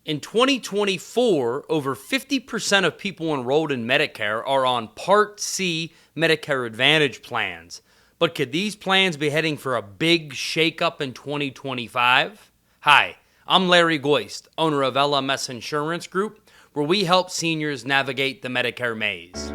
In 2024, over 50% of people enrolled in Medicare are on Part C Medicare Advantage plans. But could these plans be heading for a big shakeup in 2025? Hi, I'm Larry Goist, owner of LMS Insurance Group, where we help seniors navigate the Medicare maze.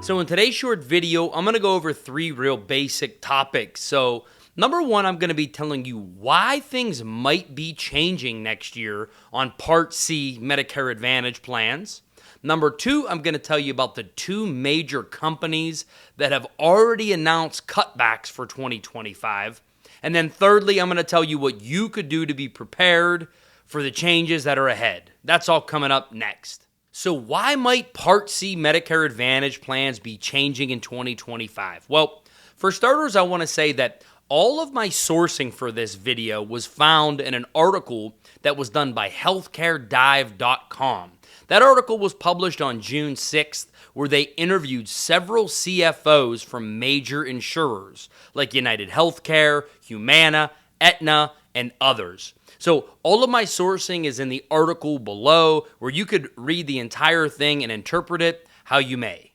So in today's short video, I'm going to go over three real basic topics. So number one, I'm going to be telling you why things might be changing next year on Part C Medicare Advantage plans. Number two, I'm going to tell you about the two major companies that have already announced cutbacks for 2025. And then thirdly, I'm going to tell you what you could do to be prepared for the changes that are ahead. That's all coming up next. So why might Part C Medicare Advantage plans be changing in 2025? Well, for starters, I want to say that all of my sourcing for this video was found in an article that was done by healthcaredive.com. That article was published on June 6th, where they interviewed several CFOs from major insurers like United Healthcare, Humana, Aetna, and others. So all of my sourcing is in the article below, where you could read the entire thing and interpret it how you may.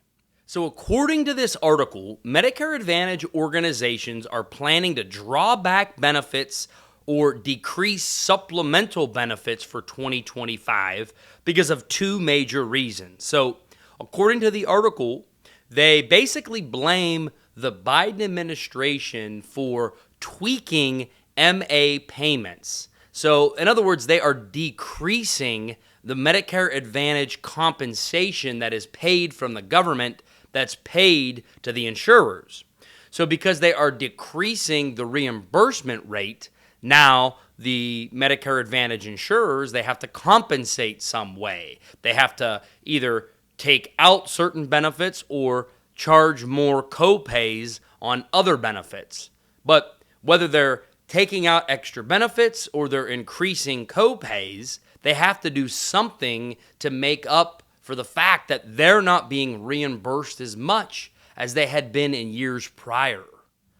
So according to this article, Medicare Advantage organizations are planning to draw back benefits or decrease supplemental benefits for 2025 because of two major reasons. So according to the article, they basically blame the Biden administration for tweaking MA payments. So in other words, they are decreasing the Medicare Advantage compensation that is paid from the government that's paid to the insurers. So because they are decreasing the reimbursement rate, now the Medicare Advantage insurers, they have to compensate some way. They have to either take out certain benefits or charge more co-pays on other benefits. But whether they're taking out extra benefits or they're increasing co-pays, they have to do something to make up for the fact that they're not being reimbursed as much as they had been in years prior.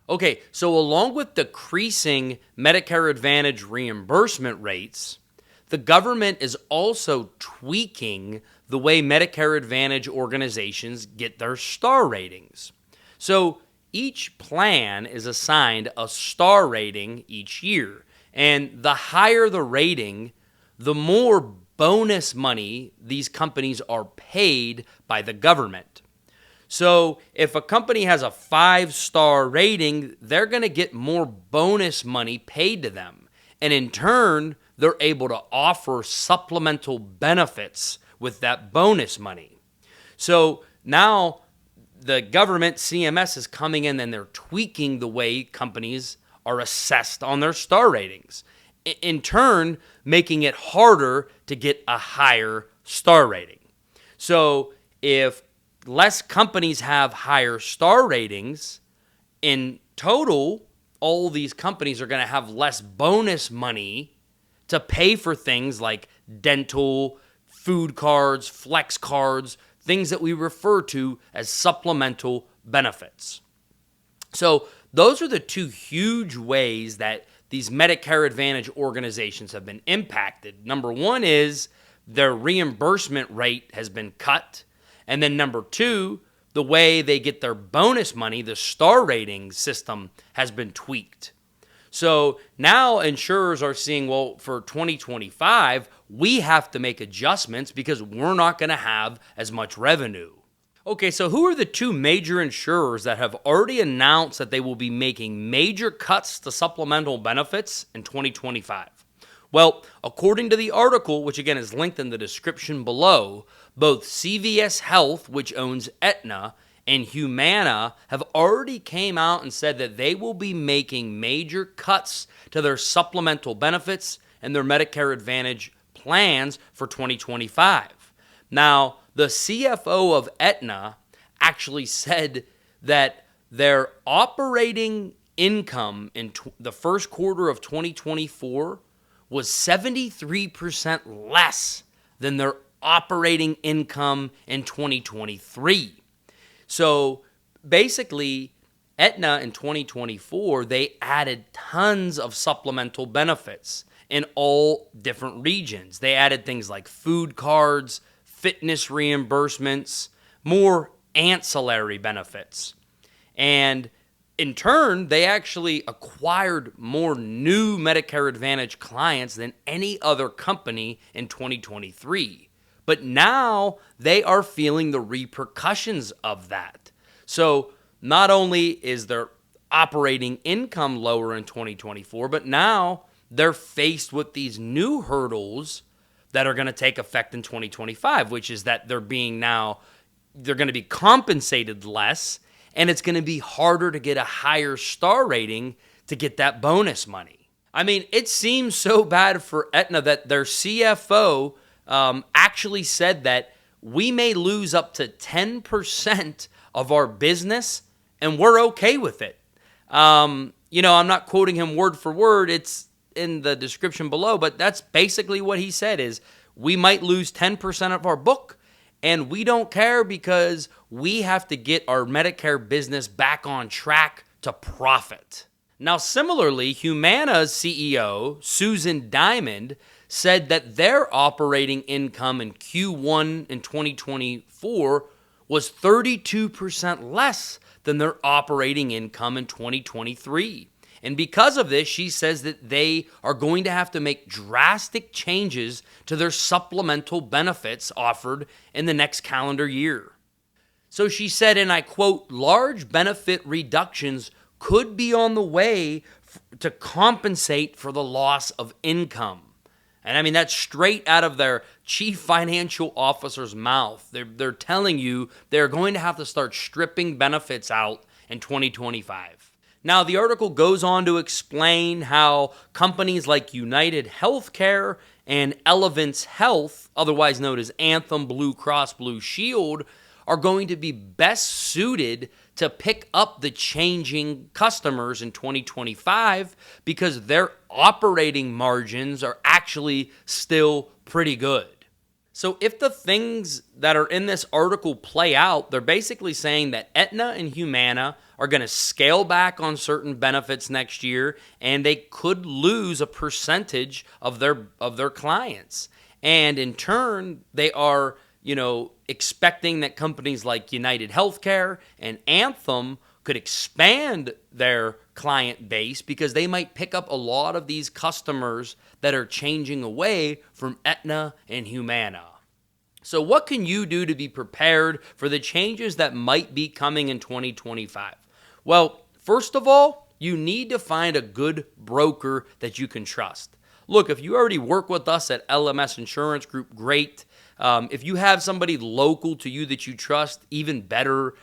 Okay, so along with decreasing Medicare Advantage reimbursement rates, the government is also tweaking the way Medicare Advantage organizations get their star ratings. So each plan is assigned a star rating each year, and the higher the rating, the more bonus money these companies are paid by the government. So if a company has a 5-star rating, they're going to get more bonus money paid to them. And in turn, they're able to offer supplemental benefits with that bonus money. So now the government, CMS, is coming in and they're tweaking the way companies are assessed on their star ratings. In turn, making it harder to get a higher star rating. So if less companies have higher star ratings, in total, all these companies are going to have less bonus money to pay for things like dental, food cards, flex cards, things that we refer to as supplemental benefits. So those are the two huge ways that these Medicare Advantage organizations have been impacted. Number one is their reimbursement rate has been cut. And then number two, the way they get their bonus money, the star rating system, has been tweaked. So now insurers are seeing, well, for 2025, we have to make adjustments because we're not going to have as much revenue. Okay, so who are the two major insurers that have already announced that they will be making major cuts to supplemental benefits in 2025? Well, according to the article, which again is linked in the description below, both CVS Health, which owns Aetna, and Humana have already came out and said that they will be making major cuts to their supplemental benefits and their Medicare Advantage plans for 2025. Now, the CFO of Aetna actually said that their operating income in the first quarter of 2024 was 73% less than their operating income in 2023. So basically, Aetna in 2024, they added tons of supplemental benefits in all different regions. They added things like food cards, fitness reimbursements, more ancillary benefits. And in turn, they actually acquired more new Medicare Advantage clients than any other company in 2023. But now they are feeling the repercussions of that. So not only is their operating income lower in 2024, but now they're faced with these new hurdles that are going to take effect in 2025, which is that they're going to be compensated less, and it's going to be harder to get a higher star rating to get that bonus money. I mean, it seems so bad for Aetna that their CFO actually said that we may lose up to 10% of our business, and we're okay with it. I'm not quoting him word for word. It's in the description below, but that's basically what he said is we might lose 10% of our book, and we don't care because we have to get our Medicare business back on track to profit. Now, similarly, Humana's CEO, Susan Diamond, said that their operating income in Q1 in 2024 was 32% less than their operating income in 2023. And because of this, she says that they are going to have to make drastic changes to their supplemental benefits offered in the next calendar year. So she said, and I quote, large benefit reductions could be on the way to compensate for the loss of income. And I mean, that's straight out of their chief financial officer's mouth. They're telling you they're going to have to start stripping benefits out in 2025. Now, the article goes on to explain how companies like United Healthcare and Elevance Health, otherwise known as Anthem Blue Cross Blue Shield, are going to be best suited to pick up the changing customers in 2025 because their operating margins are actually still pretty good. So if the things that are in this article play out, they're basically saying that Aetna and Humana are going to scale back on certain benefits next year, and they could lose a percentage of their clients. And in turn, they are, expecting that companies like United Healthcare and Anthem could expand their client base because they might pick up a lot of these customers that are changing away from Aetna and Humana. So what can you do to be prepared for the changes that might be coming in 2025? Well, first of all, you need to find a good broker that you can trust. Look, if you already work with us at LMS Insurance Group, great. If you have somebody local to you that you trust, even better.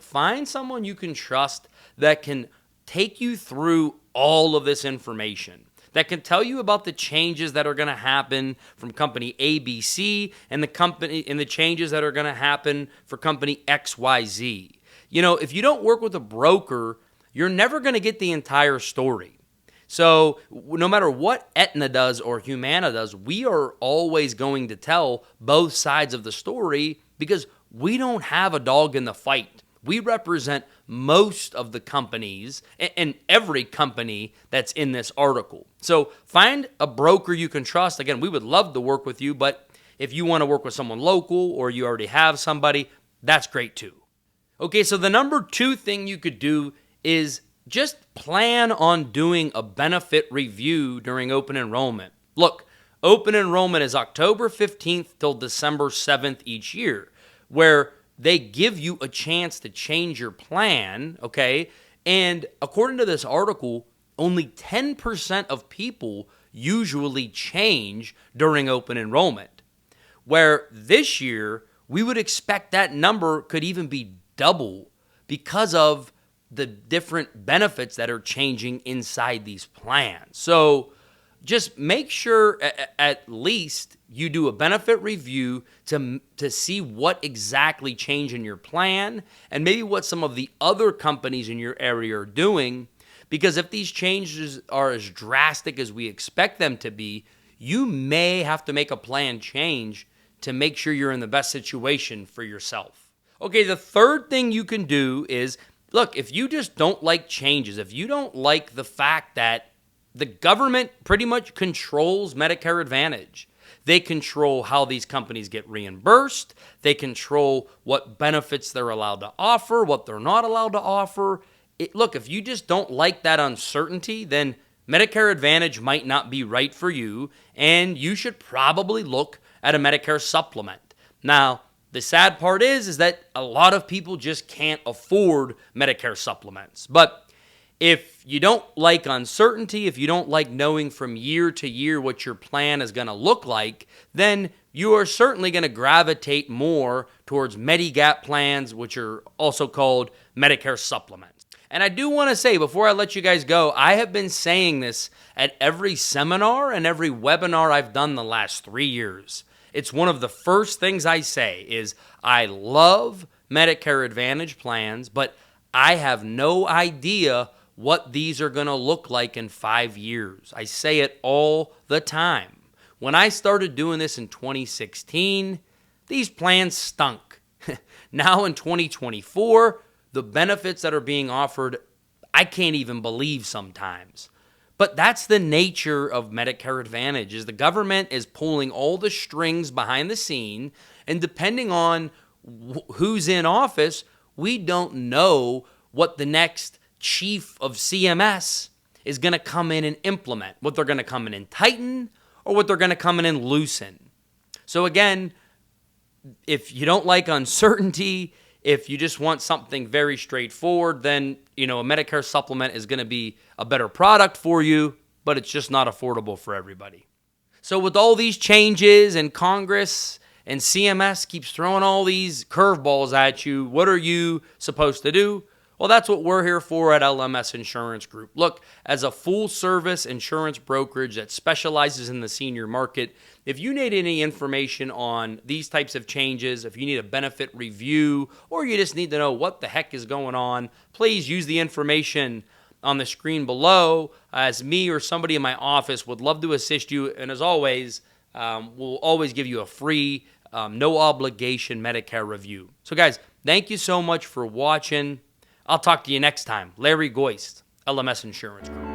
Find someone you can trust that can take you through all of this information, that can tell you about the changes that are going to happen from company ABC and the changes that are going to happen for company XYZ. If you don't work with a broker, you're never going to get the entire story. So no matter what Aetna does or Humana does, we are always going to tell both sides of the story because we don't have a dog in the fight. We represent most of the companies and every company that's in this article. So find a broker you can trust. Again, we would love to work with you, but if you want to work with someone local or you already have somebody, that's great too. Okay, so the number 2 thing you could do is just plan on doing a benefit review during open enrollment. Look, open enrollment is October 15th till December 7th each year, where they give you a chance to change your plan, okay? And according to this article, only 10% of people usually change during open enrollment, where this year we would expect that number could even be double because of the different benefits that are changing inside these plans. So just make sure at least you do a benefit review to see what exactly changed in your plan and maybe what some of the other companies in your area are doing. Because if these changes are as drastic as we expect them to be, you may have to make a plan change to make sure you're in the best situation for yourself. Okay, the third thing you can do is look, if you just don't like changes, if you don't like the fact that the government pretty much controls Medicare Advantage, they control how these companies get reimbursed, they control what benefits they're allowed to offer, what they're not allowed to offer. Look, if you just don't like that uncertainty, then Medicare Advantage might not be right for you, and you should probably look at a Medicare supplement. Now, the sad part is that a lot of people just can't afford Medicare supplements. But if you don't like uncertainty, if you don't like knowing from year to year what your plan is going to look like, then you are certainly going to gravitate more towards Medigap plans, which are also called Medicare supplements. And I do want to say, before I let you guys go, I have been saying this at every seminar and every webinar I've done the last 3 years. It's one of the first things I say is I love Medicare Advantage plans, but I have no idea what these are going to look like in 5 years. I say it all the time. When I started doing this in 2016, these plans stunk. Now in 2024, the benefits that are being offered, I can't even believe sometimes. But that's the nature of Medicare Advantage, is the government is pulling all the strings behind the scene, and depending on who's in office, we don't know what the next chief of CMS is going to come in and implement, what they're going to come in and tighten, or what they're going to come in and loosen. So again, if you don't like uncertainty, if you just want something very straightforward, then, a Medicare supplement is going to be a better product for you, but it's just not affordable for everybody. So with all these changes and Congress and CMS keeps throwing all these curveballs at you, what are you supposed to do? Well, that's what we're here for at LMS Insurance Group. Look, as a full-service insurance brokerage that specializes in the senior market, if you need any information on these types of changes, if you need a benefit review, or you just need to know what the heck is going on, please use the information on the screen below, as me or somebody in my office would love to assist you. And as always, we'll always give you a free, no obligation Medicare review. So guys, thank you so much for watching. I'll talk to you next time. Larry Goist, LMS Insurance Group.